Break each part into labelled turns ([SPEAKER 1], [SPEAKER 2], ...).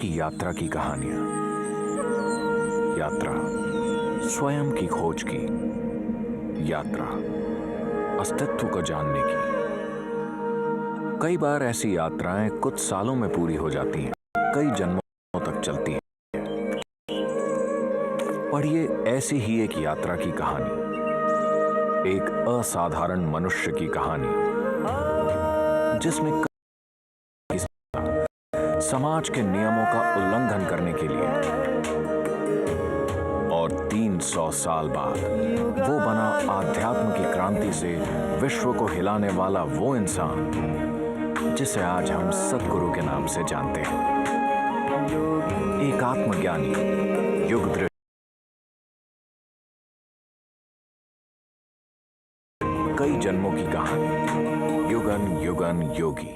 [SPEAKER 1] की यात्रा की कहानियां। यात्रा स्वयं की खोज की, यात्रा अस्तित्व को जानने की। कई बार ऐसी यात्राएं कुछ सालों में पूरी हो जाती हैं, कई जन्मों तक चलती हैं। पढ़िए ऐसी ही एक यात्रा की कहानी, एक असाधारण मनुष्य की कहानी, जिसने समाज के नियमों का उल्लंघन करने के लिए और 300 साल बाद वो बना आध्यात्म की क्रांति से विश्व को हिलाने वाला वो इंसान जिसे आज हम सद्गुरु के नाम से जानते हैं। एक आत्मज्ञानी, युगदृष्टि, कई जन्मों की कहानी, युगन युगन योगी।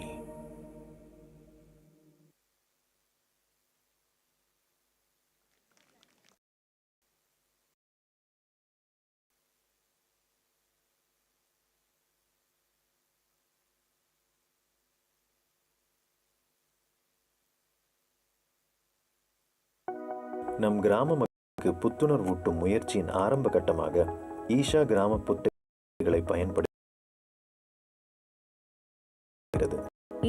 [SPEAKER 2] நம் கிராம மக்களுக்கு புத்துணர்வூட்டும் முயற்சியின் ஆரம்ப கட்டமாக ஈஷா கிராம புத்தகங்களை பயன்படுத்துகிறது.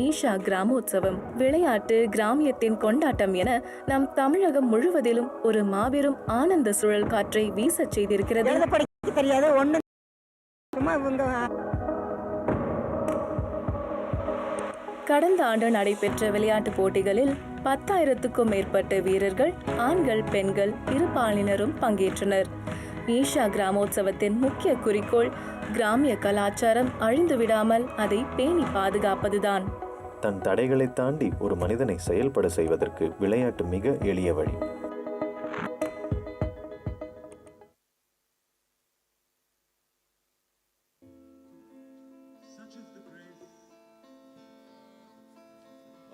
[SPEAKER 3] ஈஷா கிராமோற்சவம் விளையாட்டு கிராமியத்தின் கொண்டாட்டம் என நம் தமிழகம் முழுவதிலும் ஒரு மாபெரும் ஆனந்த சுழல் காற்றை வீசச் செய்திருக்கிறது. கடந்த ஆண்டு நடைபெற்ற விளையாட்டுப் போட்டிகளில் 10,000க்கும் மேற்பட்ட வீரர்கள், ஆண்கள் பெண்கள் இருபாலினரும் பங்கேற்றனர். ஈஷா கிராமோற்சவத்தின் முக்கிய குறிக்கோள் கிராமிய கலாச்சாரம் அழிந்துவிடாமல் அதை பேணி பாதுகாப்பதுதான்.
[SPEAKER 2] தன் தடைகளை தாண்டி ஒரு மனிதனை செயல்பட செய்வதற்கு விளையாட்டு மிக எளிய வழி.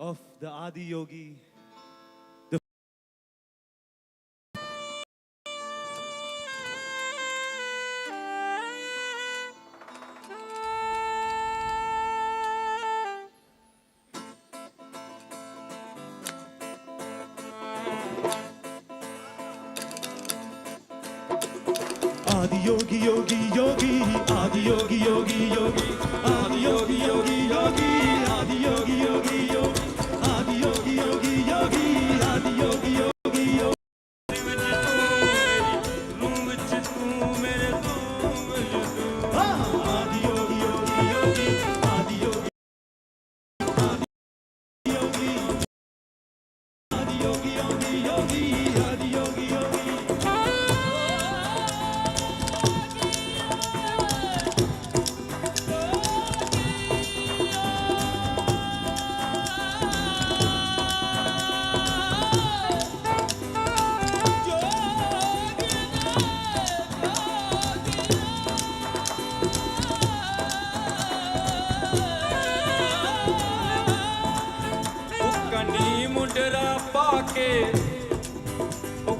[SPEAKER 4] Of the Adi Yogi, Adi Yogi Yogi Yogi, Adi Yogi Yogi Yogi, Adi Yogi Yogi Yogi, Adi Yogi Yogi Yogi, Adi Yogi Yogi Yogi, Adi Yogi Yogi Yogi. Adi Yogi Yogi Yogi, Adi Yogi, Adi Yogi Yogi Yogi, Adi Yogi Yogi.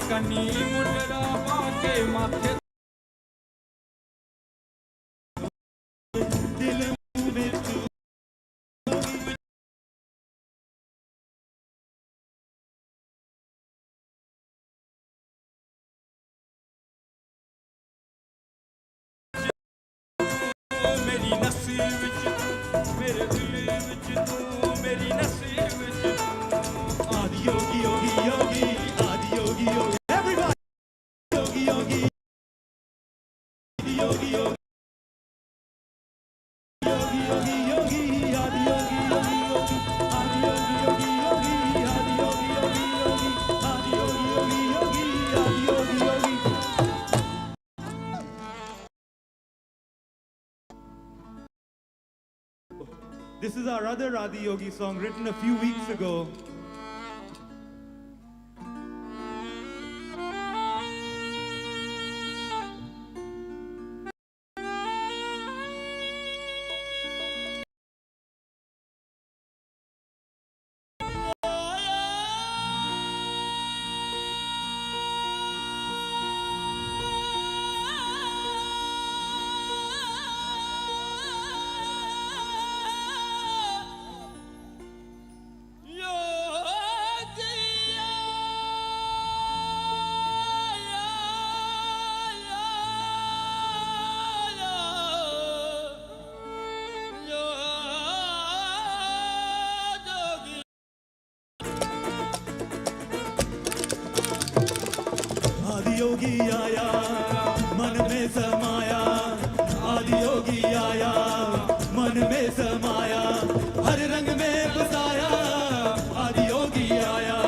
[SPEAKER 4] कनी मुंडरा पाके माथे दिल में तू मेरी नसीब विच मेरे दिल विच तू मेरी नसीब विच आदि योगी योगी योगी आदि Yogi Yogi This is our other Adi Yogi song written a few weeks ago. Yo! योगी आया मन में समाया, आदि योगी आया मन में समाया, हर रंग में बसाया, आदि योगी आया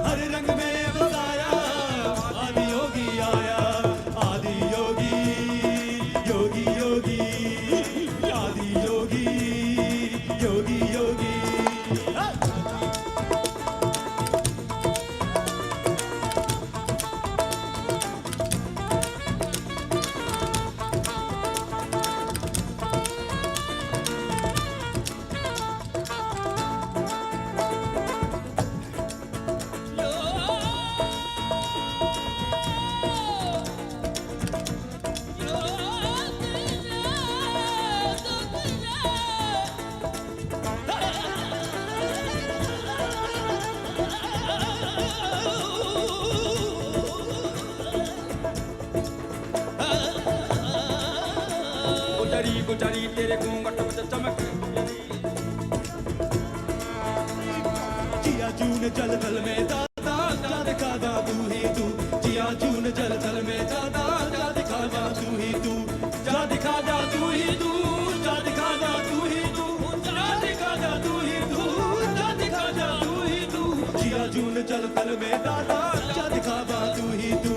[SPEAKER 4] हर रंग में बसाया, आदि योगी आया, आदि योगी योगी योगी, आदि योगी योगी योगी।
[SPEAKER 5] गुजरी गुजरी तेरे घूंघट में चमक,
[SPEAKER 4] जिया जून जल थल में दादा जा दिखा जा तू ही तू, जिया जून जल थल में दादा जा दिखा जा तू ही तू, जा दिखा जा तू ही तू, जा दिखा जा तू ही तू, जा दिखा जा तू ही तू, जा दिखा जा तू ही तू, जिया जून जल थल में दादा जा दिखा जा तू ही तू।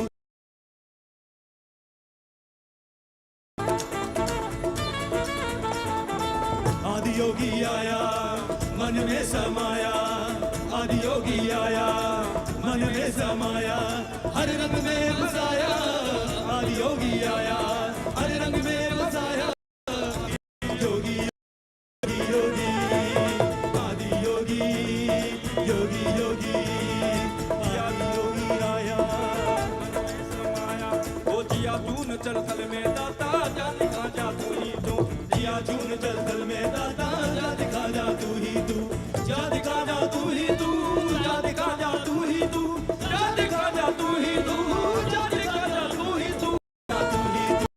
[SPEAKER 4] आदि योगी आया मन में समाया, आदि योगी आया मन में समाया, हर रंग में बसाया, आदि योगी आया हर रंग में बसाया, योगी योगी योगी, आदि योगी योगी योगी, आदि योगी आया
[SPEAKER 5] ओ जिया जून चल थल में दाता जा दिखा जा तू ही तू,
[SPEAKER 4] जिया जून जल थल में दादा जा दिखा जा तू ही तू, जा दिखा जा तू ही तू, जा दिखा जा तू ही तू, जा दिखा जा तू ही तू, जा दिखा जा तू ही तू, तू ही तू।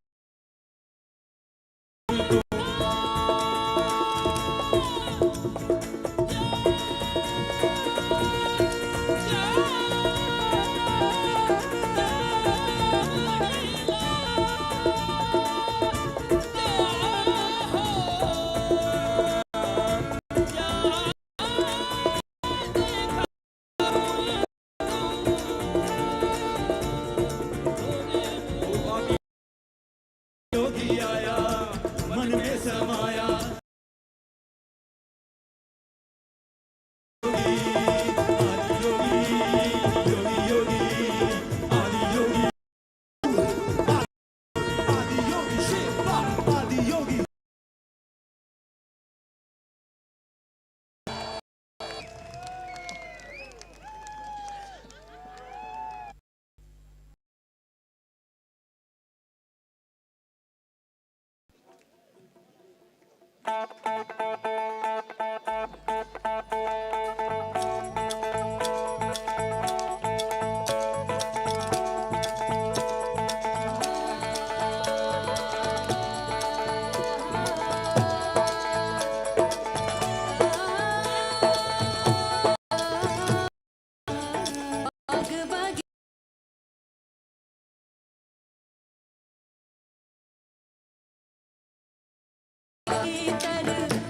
[SPEAKER 4] योगी आया मन में समाया, आदि योगी योगी योगी, आदि योगी आदि योगी शिवा, आदि योगी।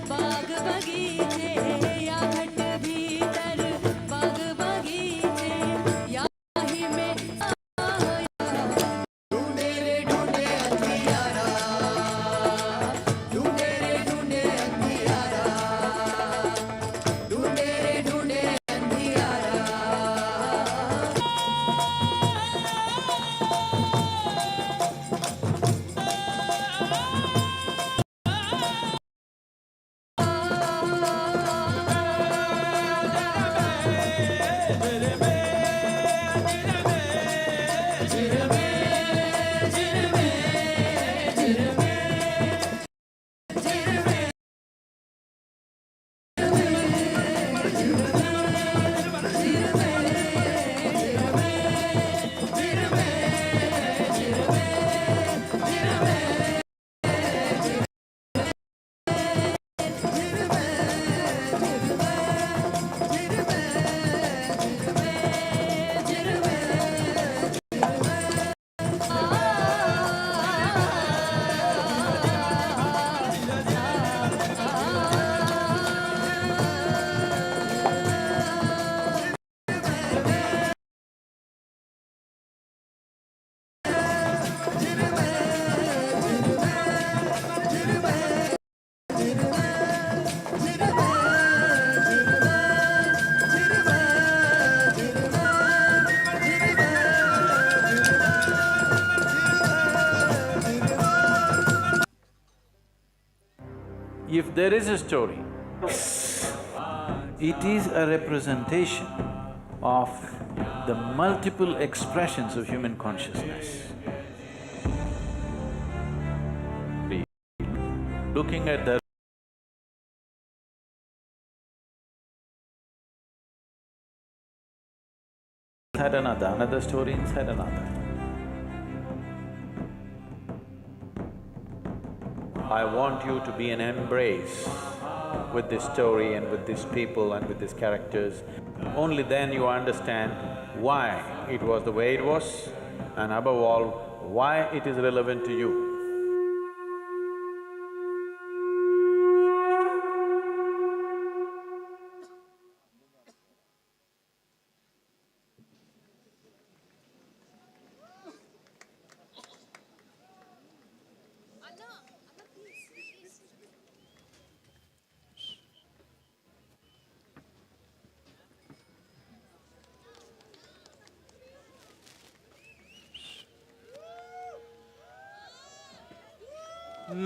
[SPEAKER 6] बाग बगीचे या घट भीतर, बाग बगीचे या ही में ढूंढे रे ढूंढे अंधियारा, ढूंढे रे ढूंढे अंधियारा, ढूंढे रे ढूंढे अंधियारा।
[SPEAKER 7] If there is a story, it is a representation of the multiple expressions of human consciousness. Looking at the inside another story inside another. I want you to be an embrace with this story and with these people and with these characters. Only then you understand why it was the way it was, and above all, why it is relevant to you.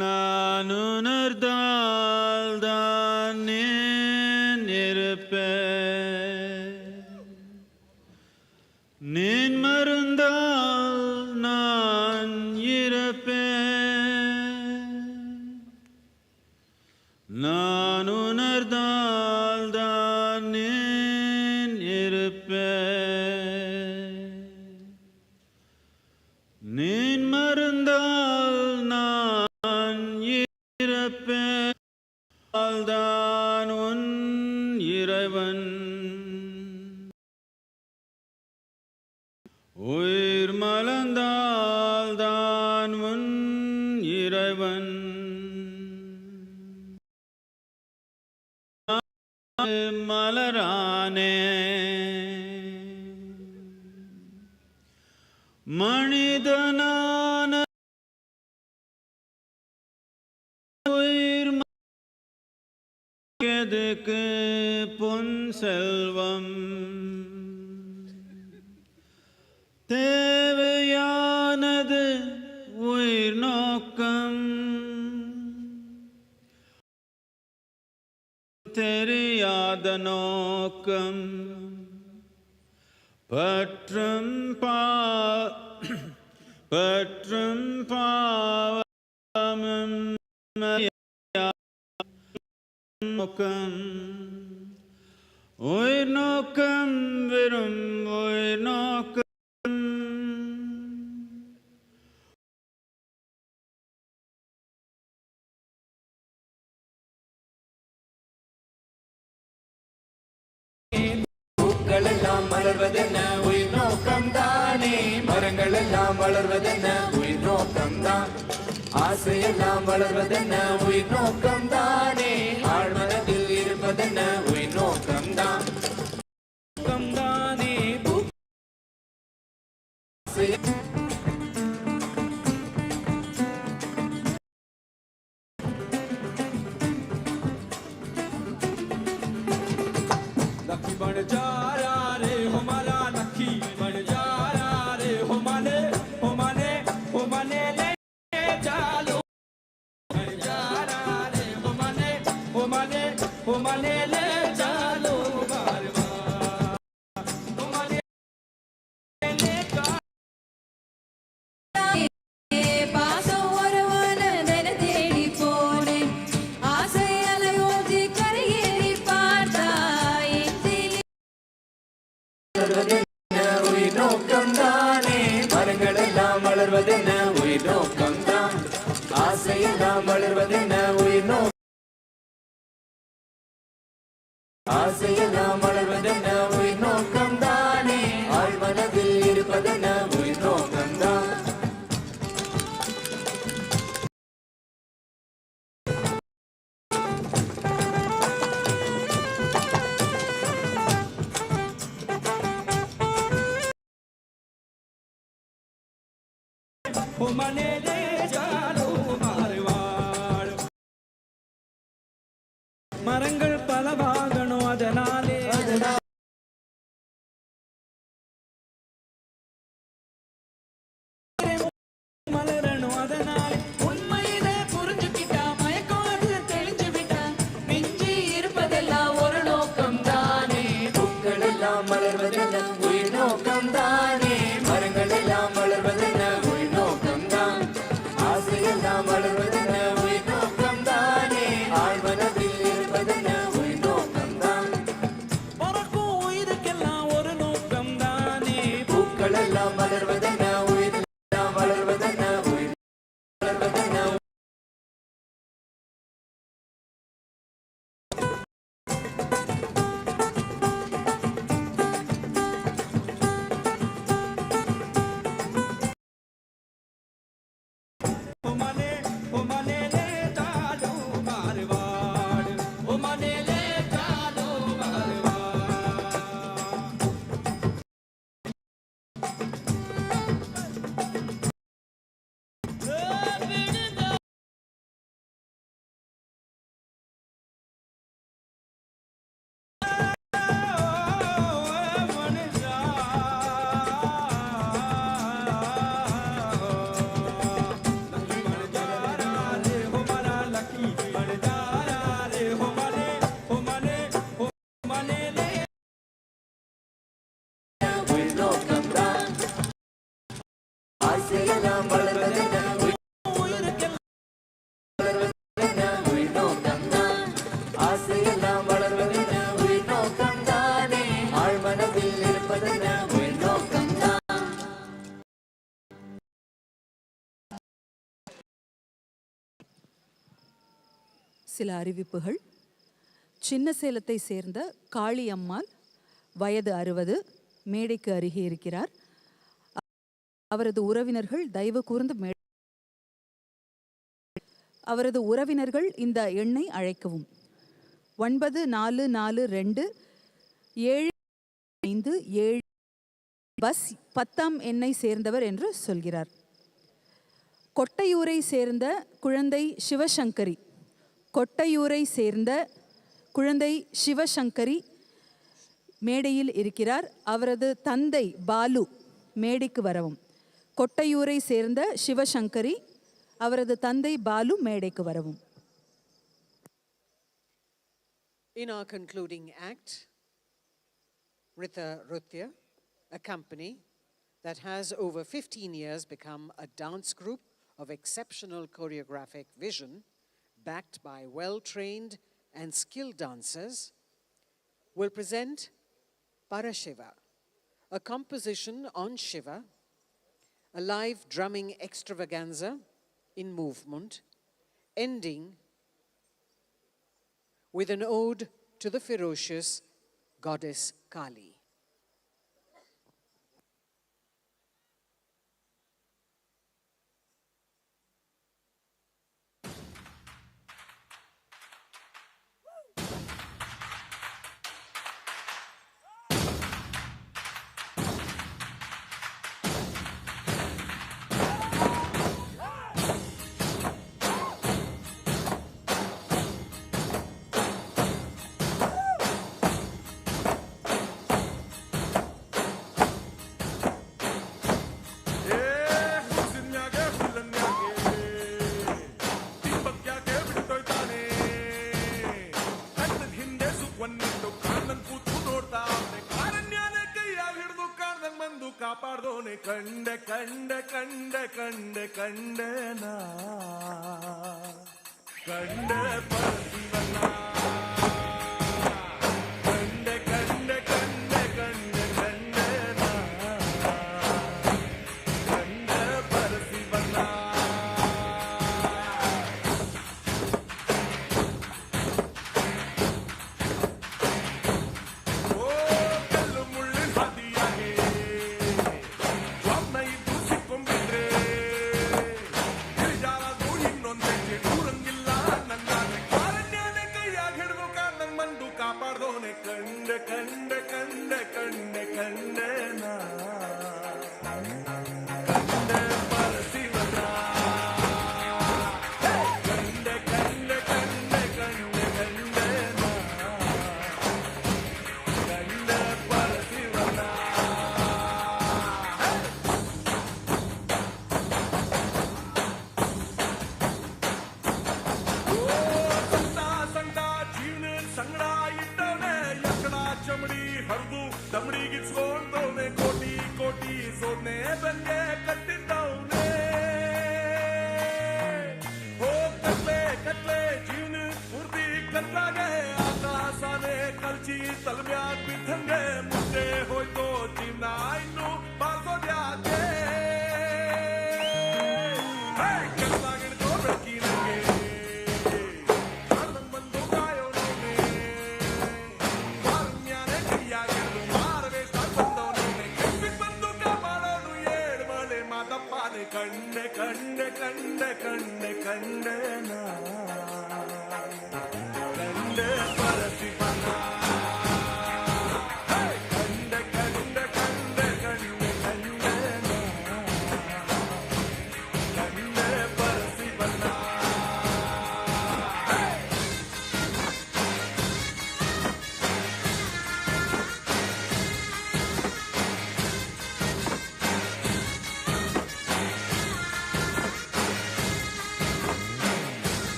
[SPEAKER 4] நான் உணர்ந்தால் தான் இருப்பேன், நீ மறந்தால் நான் இருப்பேன். நான் உணர்ந்தால் தான் இருப்பேன், நீ மறந்தால் நான் தான் உன் இறைவன். உயிர் மலர்ந்தால் தான் உன் இறைவன். மலரானே மனிதனான உயிர் எதுக்கு பொன் செல்வம், தேவையானது உயிர் நோக்கம். தெரியாத நோக்கம் பற்றும் பாவமும் நோக்கம். உயிர் நோக்கம் வெறும் உயிர் நோக்கம்.
[SPEAKER 6] பூக்கள் எல்லாம் மலர்வதென்ன உயிர் நோக்கம் தானே, மரங்கள் எல்லாம் வளர்வதென்ன உயிர் நோக்கம் தான், ஆசையெல்லாம் வளர்வதென்ன உயிர் நோக்கம் தானே, ஆழ்மனத்தில் இருப்பதென்ன உயிர் நோக்கம் தான். நோக்கம் தானே
[SPEAKER 5] लखी बन जा रहा रे हो माला, लखी बन जा रहा रे हो माने ले चालो. बन जा रहा रे हो माने ले चालो बार बार. हो माने ले का
[SPEAKER 6] பாசம் ஒருவன தின தேடி போனேன், ஆசை அலையோதி கரையேறி பார்த்தாய். உயிர் நோக்கம் தானே, மரங்கள் எல்லாம் வளர்வதென்ன உயிர் நோக்கம் தான், ஆசையெல்லாம் வளர்வதென்ன உயிர் நோக்கம், ஆசையெல்லாம் வளர்வதென்ன உயிர் நோக்கம் தானே, ஆழ்மனதில் இருப்பதென்ன உயிர் நோக்கம் தான்.
[SPEAKER 5] हो माने ले चालो मारवाड़. மரங்கள் பலவாகணும் அதனாலே மலரணும் அதனாலே.
[SPEAKER 6] உண்மையிலே புரிஞ்சுக்கிட்டா மயக்கம் அது தெளிஞ்சு விட்டா. நோக்கம்தானே மரங்கள் எல்லாம் வளர்வதென்ன உயிர் நோக்கம்தான் ஆசையெல்லாம் வளர்வதென்ன உயிர் நோக்கம்தானே ஆழ்மனதில் இருப்பதென்ன உயிர் நோக்கம்தான்
[SPEAKER 4] பறக்கும் உயிருக்கெல்லாம் ஒரு நோக்கம் தானே
[SPEAKER 6] பூக்கள் எல்லாம் வளர்வதென்ன உயிர் எல்லாம் வளர்வதென்ன உயிர் வளர்வதென்ன
[SPEAKER 5] ओ मने ले चालो मारवाड़ ओ मने ले चालो मारवाड़
[SPEAKER 6] உயிர் நோக்கம்தான் ஆசையெல்லாம் வளர்வதென்ன உயிர் வளர்வதென்ன உயிர் நோக்கம்தான் ஆசையெல்லாம் வளர்வதென்ன உயிர் நோக்கம்தானே ஆழ்மனதில் இருப்பதென்ன உயிர் நோக்கம்தான்
[SPEAKER 8] சில அறிவிப்புகள். சின்ன சேலத்தை சேர்ந்த காளி அம்மாள், வயது 60, மேடைக்கு அருகே இருக்கிறார். அவரது உறவினர்கள் தயவு கூர்ந்து அவரது உறவினர்கள் இந்த எண்ணை அழைக்கவும். 94427577 பஸ் 10ஆம் எண்ணை சேர்ந்தவர் என்று சொல்கிறார். கொட்டையூரை சேர்ந்த குழந்தை சிவசங்கரி, கொட்டையூரை சேர்ந்த குழந்தை சிவசங்கரி மேடையில் இருக்கிறார். அவரது தந்தை பாலு மேடைக்கு வரவும். கொட்டையூரை சேர்ந்த சிவசங்கரி, அவரது தந்தை பாலு மேடைக்கு வரவும்.
[SPEAKER 9] In our concluding act, Ritha Ruthya, a company that has over 15 years become a dance group of exceptional choreographic vision, backed by well-trained and skilled dancers, will present Parashiva, a composition on Shiva, a live drumming extravaganza in movement, ending with an ode to the ferocious goddess Kali.
[SPEAKER 4] ಕಾಪಾಡ್ದೋನೆ ಕಂಡೆ ಕಂಡೆ ಕಂಡೆ ಕಂಡೆ ಕಂಡೆನ ಕಂಡೆ ಪರಶಿವನ ಕಂಡೆ ಕಂಡೆ ಕಂಡೆ ಕಂಡೆ ಕಂಡೆನ ಕಂಡೆ ಪರಶಿವನ
[SPEAKER 5] ಸೋನೆ ಬಂಗೆ ಕಟ್ಟಿದ್ದವನೇ ಹೋ ಕತ್ಲೆ ಕತ್ಲೆ ಜೀವನ ಪೂರ್ತಿ ಕತ್ಲಾಗೆ ಆಕಾಶನೇ ಕಲ್ಚಿ ತಲ್ಮ್ಯಾಗ ಬಿದ್ದಂಗೆ ಮುಂದೆ ಹೋಯ್ತೋ ಜೀವನ ಇನ್ನು ಬಾಳ್ಸೋದ್ಯಾಕೆ ಕತ್ಲಾಗಿಡ್ಕೋ ಬೆಳಕಿನಂಗೆ ಬಂದು ಕಾಯೋನೇ ಮಾರನ್ಯಾನೆ ಕೈಯಾಗಿಡ್ದು ಮಾರವೇ ಬಂದವನೇ ಬಂದು ಕಾಪಾಡೋನು ಏಳು ಮಳೆ ಮಾತಪ್ಪಾನೆ ಕಂಡೆ ಕಂಡೆ ಕಂಡೆ ಕಂಡೆ ಕಂಡೆ ನಾ ಕಂಡೆ ಪರಸಿ ಬನ್ನ ಕಂಡೆ ಕಂಡೆ ಕಂಡೆ ಕಂಡೆ ಕಂಡೆ ನಾ ಕಂಡೆ ಪರಸಿ ಬನ್ನ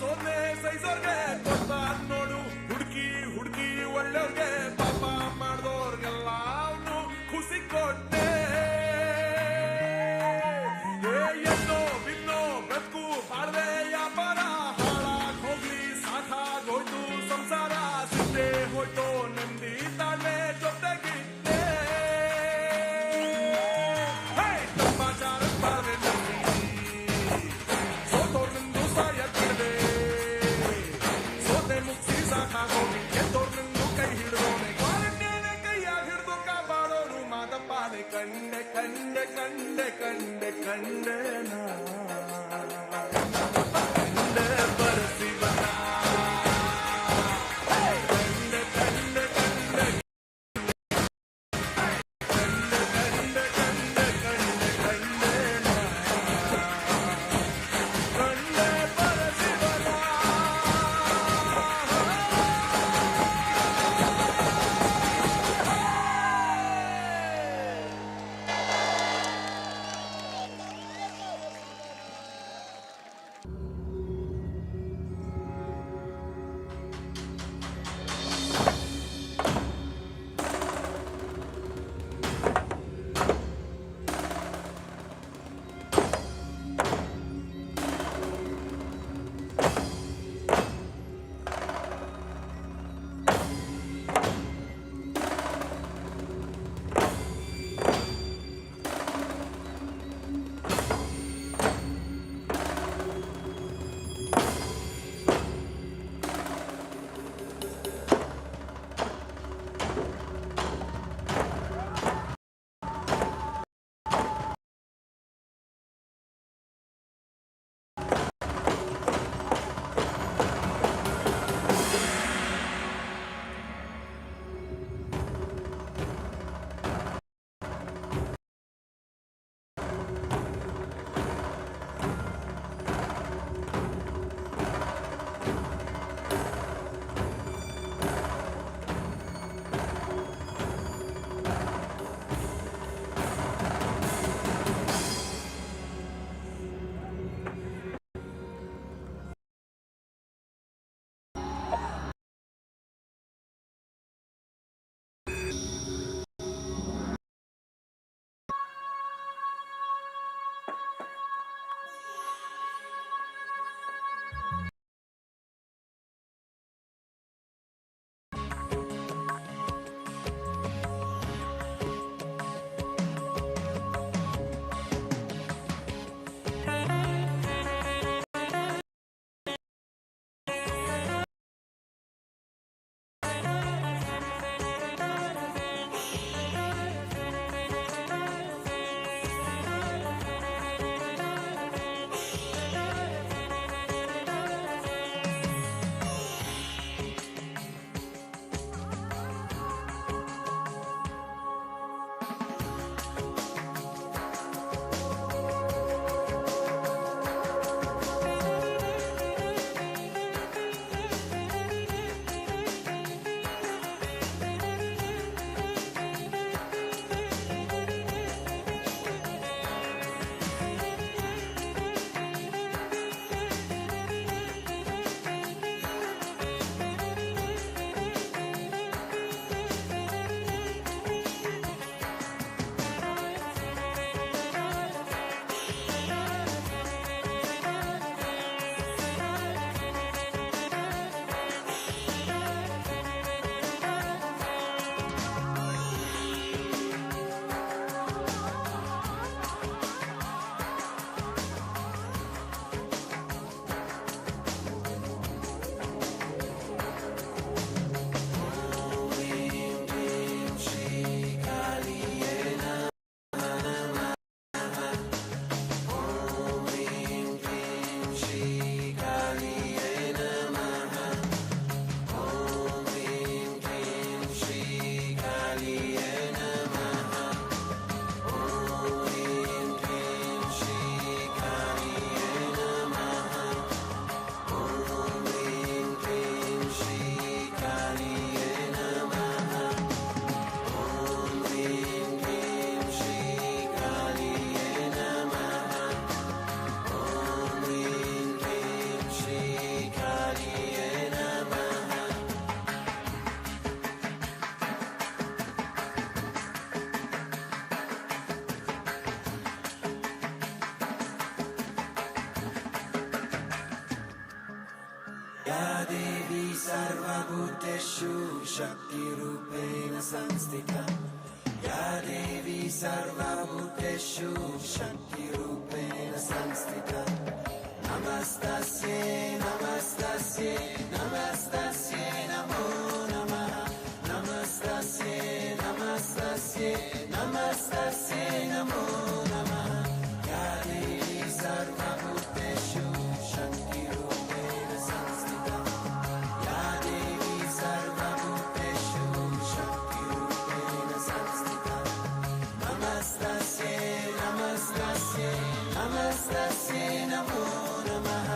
[SPEAKER 5] ಸೋನೆ ಸೈಸೋರ್ಗೆ ಕೊಡ್ತಾರ ನೋಡು ಹುಡುಕಿ ಹುಡುಕಿ ಒಳ್ಳೆಯವ್ರಿಗೆ ಪಾಪ ಮಾಡ್ದೋರ್ಗೆಲ್ಲ ಅವನು ಖುಷಿ ಕೊಟ್ಟೆ ಎಲ್ಲೋ ಬಿನ್ನೋ ಬದುಕು ಬಾಳ್ವೆ ವ್ಯಾಪಾರ ಹಾಳಾಗ್ ಹೋಗ್ಲಿ ಸಾಕಾಗೋಯ್ತು ಸಂಸಾರ ಸಿದ್ದೆ ಹೋಯ್ತು ನಂದಿ ತಾಳ್ಮೆ ಜೊತೆಗಿದ್ದೆ ತಪ್ಪಾಚಾರ ಬಾಳ್ವೆ ನಂದಿ ಸೋತೋರ್ನಿಂದು ಸಾಯಕ್ಕಿಡದೆ ಸೋತೆ ಮುಗಿಸಿ ಸಾಕಾಗೋಗಿ ಗೆದ್ದೋರ್ನಿಂದು ಕೈ ಹಿಡಿದೋನೆ ಕಾಲನ್ನೇನೆ ಕೈಯಾಗ ಹಿಡಿದು ಕಾಪಾಡೋನು ಮಾದಪ್ಪಾನೆ ಕಂಡೆ ಕಂಡೆ ಕಂಡೆ ಕಂಡೆ ಕಂಡೆ ನಾ ಕಂಡೆ ಬರಸಿ ಬನ್ನ ಕಂಡೆ ಕಂಡೆ ಕಂಡೆ ಕಂಡೆ ಕಂಡೆ ಕಂಡೆ ಕಂಡೆ ಕಂಡೆ ನಾ ಕಂಡೆ ಬರಸಿ ಬನ್ನ
[SPEAKER 6] या देवी सर्वभूतेषु शक्तिरूपेण संस्थिता या देवी सर्वभूतेषु शक्तिरूपेण संस्थिता नमस्तस्यै नमस्तस्यै नमस्तस्यै नमो नमः नमस्तस्यै नमस्तस्यै नमस्तस्यै नमो नमः या देवी सर्वभूतेषु शक्तिरूपेण संस्थिता या देवी सर्वभूतेषु शक्तिरूपेण संस्थिता नमस्तस्यै नमस्तस्यै नमस्तस्यै नमो नमः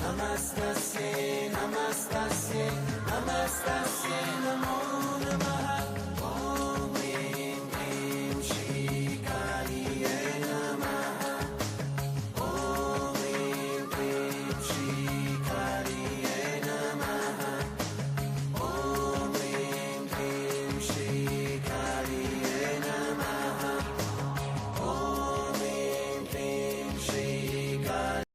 [SPEAKER 6] नमस्तस्यै नमस्तस्यै नमस्तस्यै नमो नमः ॐ ह्रीं क्लीं श्रीकार्यै नमः ॐ ह्रीं क्लीं श्रीकार्यै नमः ॐ ह्रीं क्लीं श्रीकार्यै नमः ॐ ह्रीं क्लीं श्रीकार्यै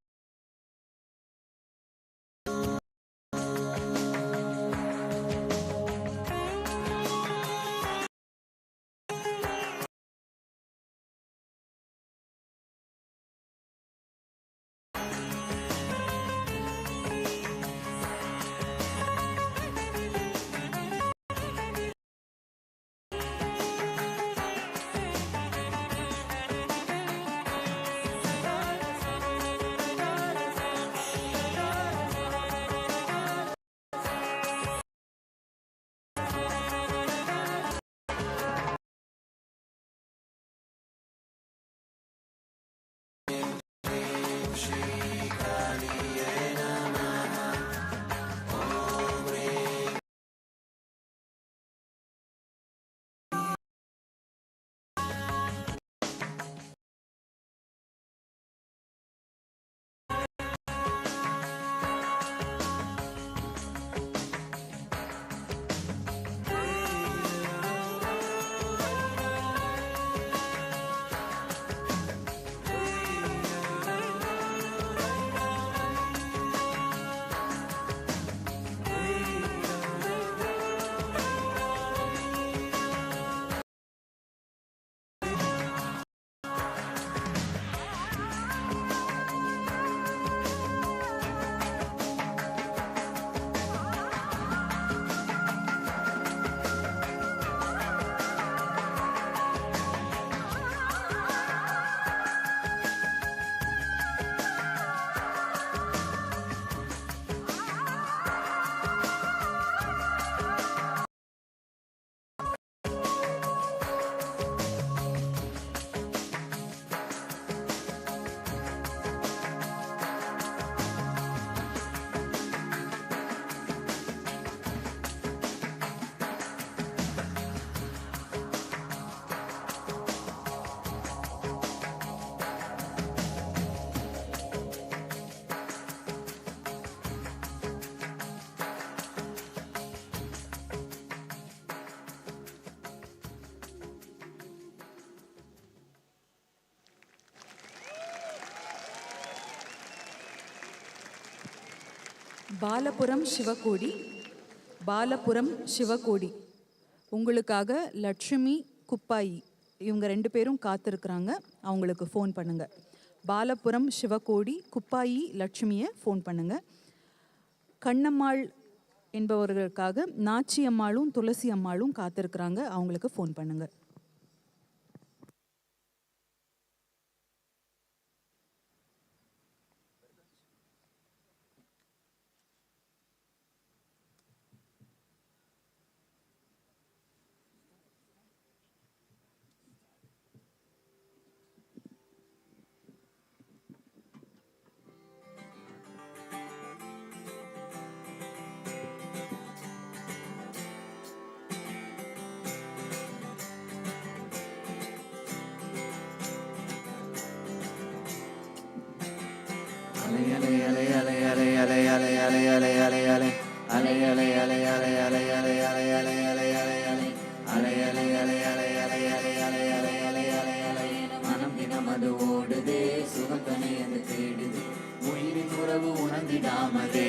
[SPEAKER 8] பாலபுரம் சிவகோடி பாலபுரம் சிவகோடி உங்களுக்காக லட்சுமி குப்பாயி இவங்க 2 பேரும் காத்திருக்கிறாங்க. அவங்களுக்கு ஃபோன் பண்ணுங்க. பாலபுரம் சிவகோடி குப்பாயி லட்சுமியை ஃபோன் பண்ணுங்க. கண்ணம்மாள் என்பவர்களுக்காக நாச்சி அம்மாளும் துளசி அம்மாளும் காத்திருக்கிறாங்க. அவங்களுக்கு ஃபோன் பண்ணுங்க.
[SPEAKER 6] மனம் தினமது ஓடுதே சுகத்தனை அது தேடுது உயிரின் உறவு உணர்ந்திடாமதே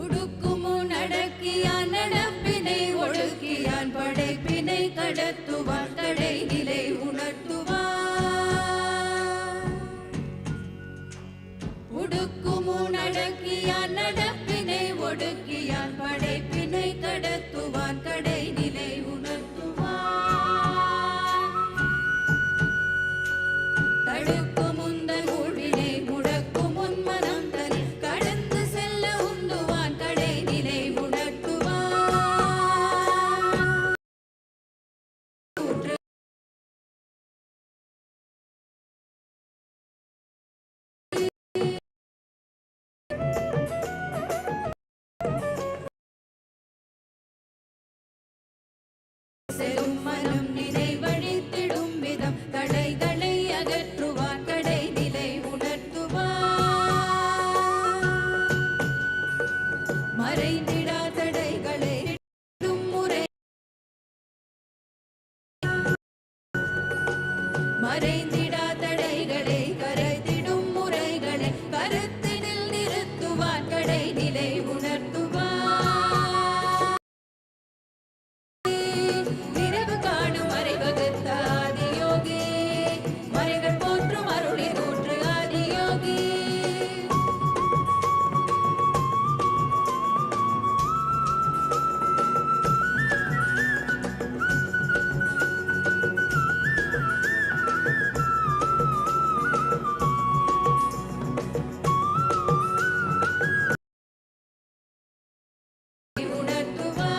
[SPEAKER 10] உடுக்குமுன் அடக்கியான் நடப்பினை ஒடுக்கியான் படைப்பினை கடத்துவான் கடை நிலை உணர்த்துவான். உடுக்குமுன் அடக்கியான் நடப்பினை ஒடுக்கியான் படைப்பினை கடத்துவான் கடை நிலை உணர்த்துவான். தடுக்கும் முந்தன் ஊழ்வினை முடக்கும் முன் மனம் தனி கடந்து செல்ல உந்துவான் கடை நிலை உணர்த்துவான். செல்லும் மனம் நினைவழித்திடும் விதம் தடைகளை அகற்றுவான் கடை நிலை உணர்த்துவான். மறைந்திடா தடைகளை இடும் முறை மறைந்திடா தடைகளை கரைத்திடும் முறைகளை கருத்தினில் நிறுத்துவான் கடை நிலை உணர்த்துவான். நிறைவு காணும் அறிவகுத்த ஆதியோகி மறைகள் போற்றும் அருளி தோற்று ஆதியோகி. உணர்த்துவான்.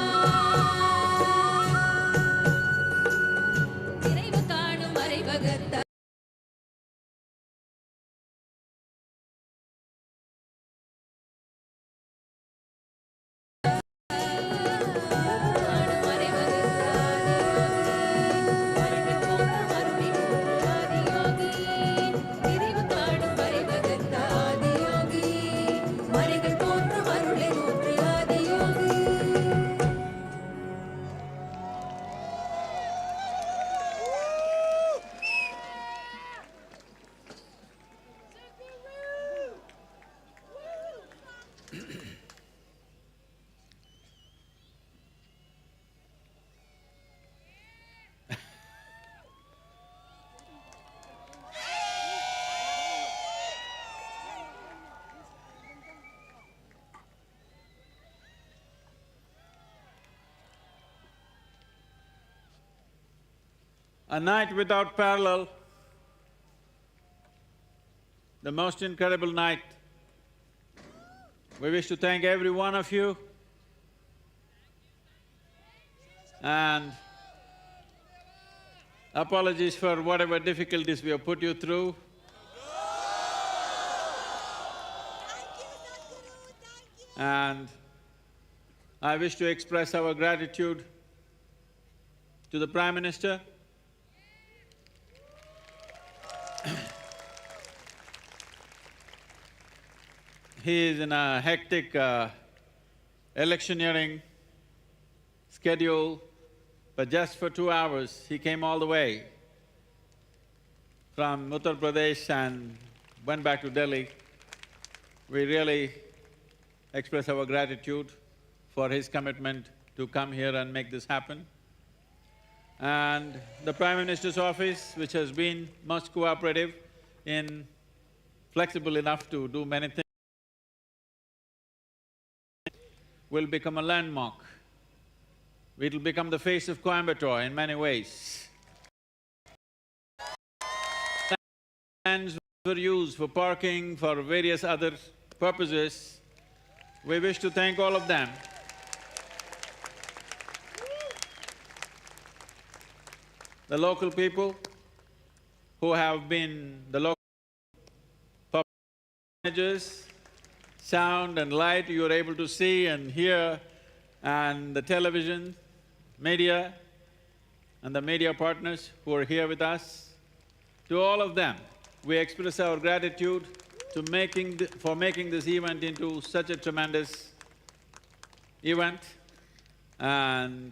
[SPEAKER 10] நிறைவு காணும் அறிவகுத்த காணும் அறிவகுத்த ஆதியோகி மறைகள் போற்றும் அருளி தோற்று ஆதியோகி. நிறைவு காணும் அறிவகுத்த ஆதியோகி மறைகள் போற்றும் அருளி தோற்று Adiyogi.
[SPEAKER 7] A night without parallel, the most incredible night. We wish to thank every one of you and apologies for whatever difficulties we have put you through. And I wish to express our gratitude to the Prime Minister, he is in a hectic electioneering schedule, but just for 2 hours he came all the way from Uttar Pradesh and went back to Delhi. We really express our gratitude for his commitment to come here and make this happen. and the Prime Minister's office, which has been most cooperative in flexible enough to do many things, will become a landmark. It'll become the face of Coimbatore in many ways. Lands were used for parking, for various other purposes. We wish to thank all of them. The local people who have been the local public managers, sound and light you are able to see and hear, and the television, media, and the media partners who are here with us. To all of them, we express our gratitude for making this event into such a tremendous event. And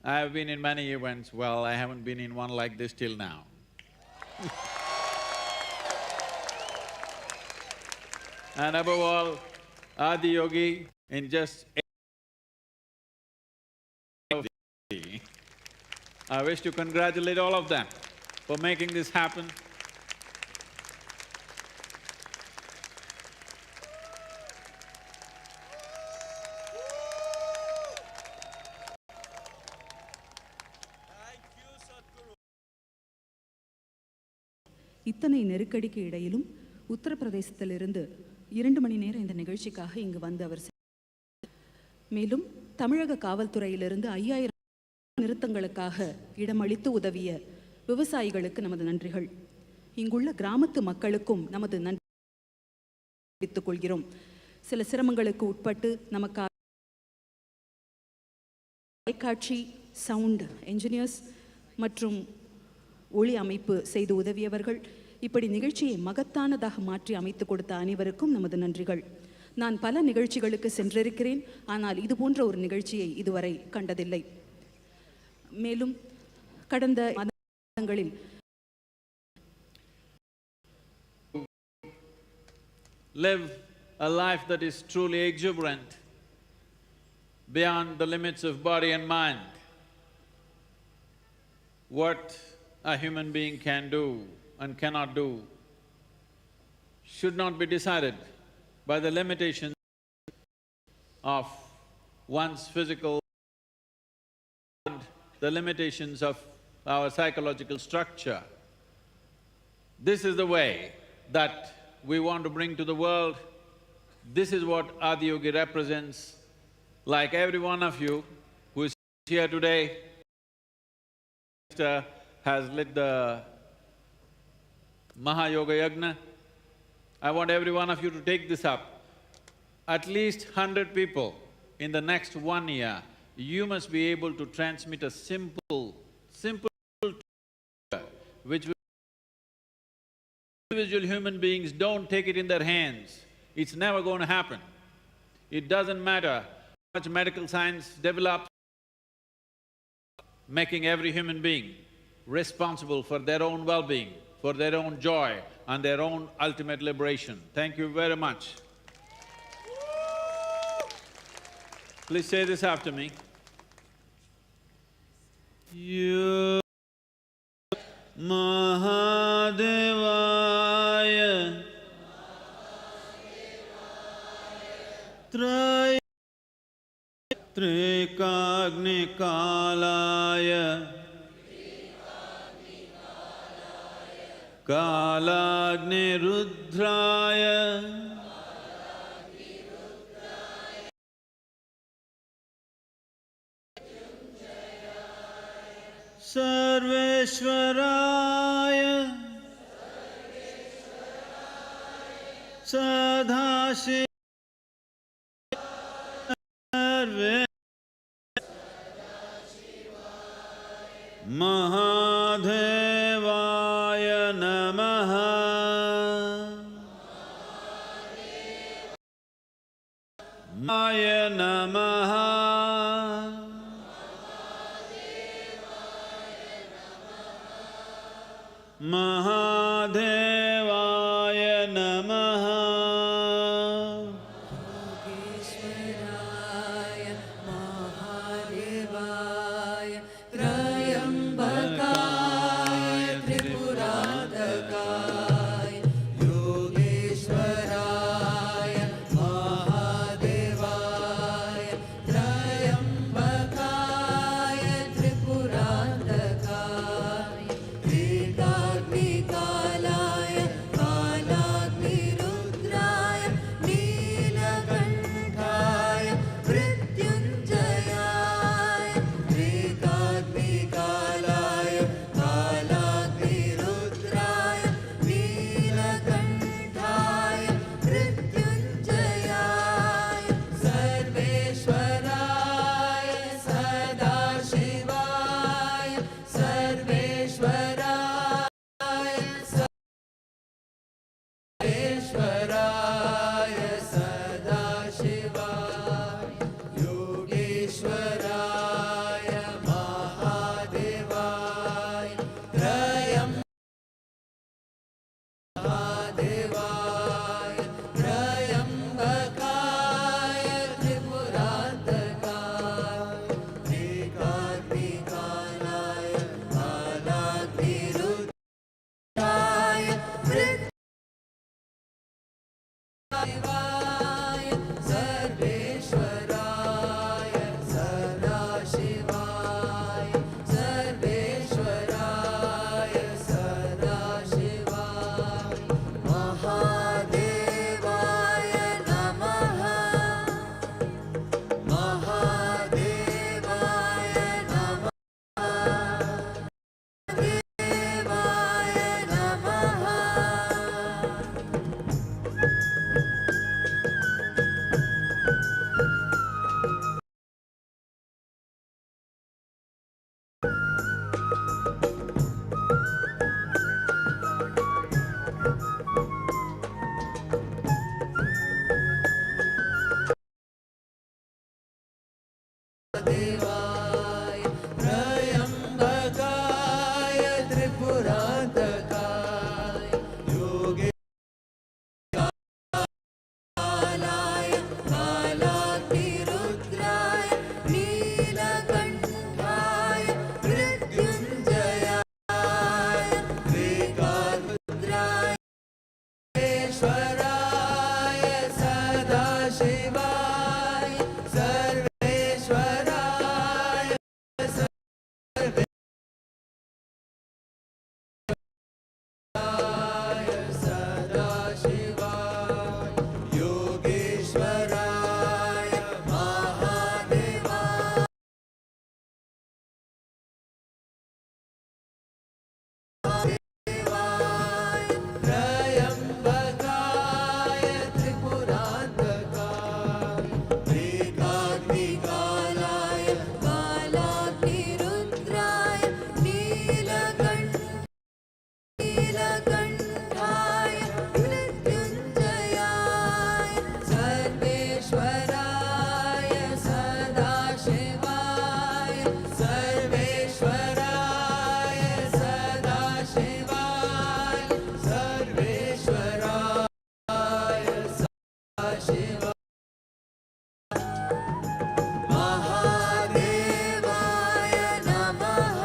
[SPEAKER 7] I have been in many events, well, I haven't been in one like this till now. And above all, Adiyogi, in just I wish to congratulate all of them for making this happen.
[SPEAKER 8] இத்தனை நெருக்கடிக்கு இடையிலும் உத்தரப்பிரதேசத்திலிருந்து 2 மணி நேரம் இந்த நிகழ்ச்சிக்காக இங்கு வந்து அவர் மேலும் தமிழக காவல்துறையிலிருந்து 5000 நிறுத்தங்களுக்காக இடமளித்து உதவிய விவசாயிகளுக்கு நமது நன்றிகள். இங்குள்ள கிராமத்து மக்களுக்கும் நமது நன்றி தெரிவித்துக் கொள்கிறோம். சில சிரமங்களுக்கு உட்பட்டு நமக்காக தொலைக்காட்சி, சவுண்ட் என்ஜினியர்ஸ் மற்றும் ஒளி அமைப்பு செய்து உதவியவர்கள், இப்படி நிகழ்ச்சியை மகத்தானதாக மாற்றி அமைத்து கொடுத்த அனைவருக்கும் நமது நன்றிகள். நான் பல நிகழ்ச்சிகளுக்கு சென்றிருக்கிறேன், ஆனால் இது போன்ற ஒரு நிகழ்ச்சியை இதுவரை கண்டதில்லை. மேலும் கடந்த மாதங்களில்
[SPEAKER 7] live a life that is truly exuberant, beyond the limits of body and mind. What a human being can do and cannot do should not be decided by the limitations of one's physical and the limitations of our psychological structure. This is the way that we want to bring to the world. This is what Adiyogi represents. Like every one of you who is here today, has lit the Mahayoga Yagna. I want every one of you to take this up. At least 100 people in the next 1 year, you must be able to transmit a simple which individual human beings don't take it in their hands. It's never going to happen. It doesn't matter how much medical science develops, making every human being responsible for their own well-being, for their own joy and their own ultimate liberation. Thank you very much. Please say this after me. You Mahadevaya Trikagnikalaya Kalagnirudraya Sarveshwaraya Sadhashiv Mahadevaya Namaha. Maya Namaha. Mahadevaya Namaha.
[SPEAKER 6] Yogeshwaraya Mahadevaya सर्वेश्वराय सदाशिवाय सर्वेश्वराय सदाशिवाय योगेश्वराय महादेवाय त्र्यम्बकाय त्रिपुरान्तकाय एकाग्निकालाय कालाग्निरुद्राय नीलकण्ठाय मृत्युञ्जयाय सर्वेश्वराय सदाशिवाय सर्वेश्वराय सदाशिवाय सर्वेश्वराय सदाशिवाय महादेवाय नमः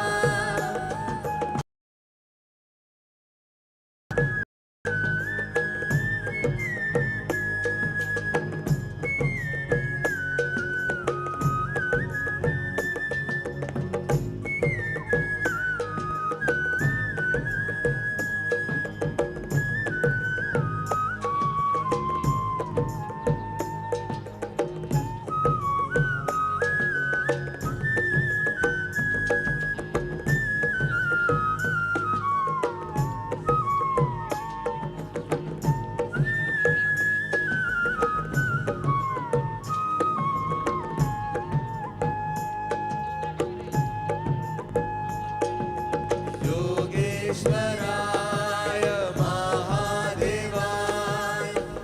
[SPEAKER 6] योगेश्वराय महादेवाय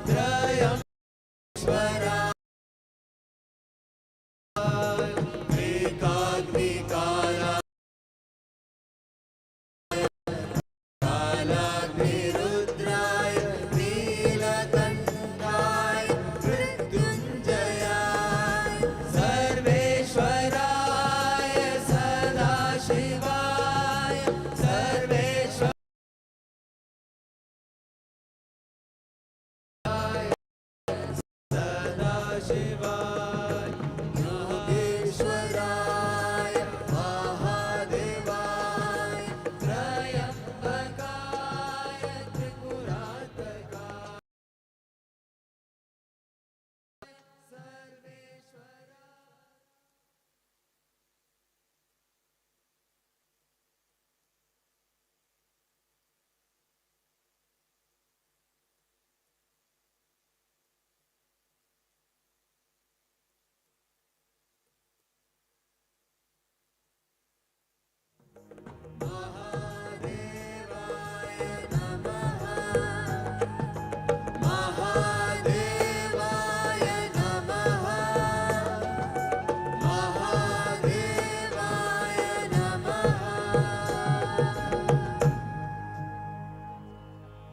[SPEAKER 6] त्रयम्बकेश्वराय एकाग्निकालाय कालाग्निरुद्राय नीलकण्ठाय मृत्युञ्जयाय सर्वेश्वराय सदाशिवाय सर्वेश्वराय सदाशिवाय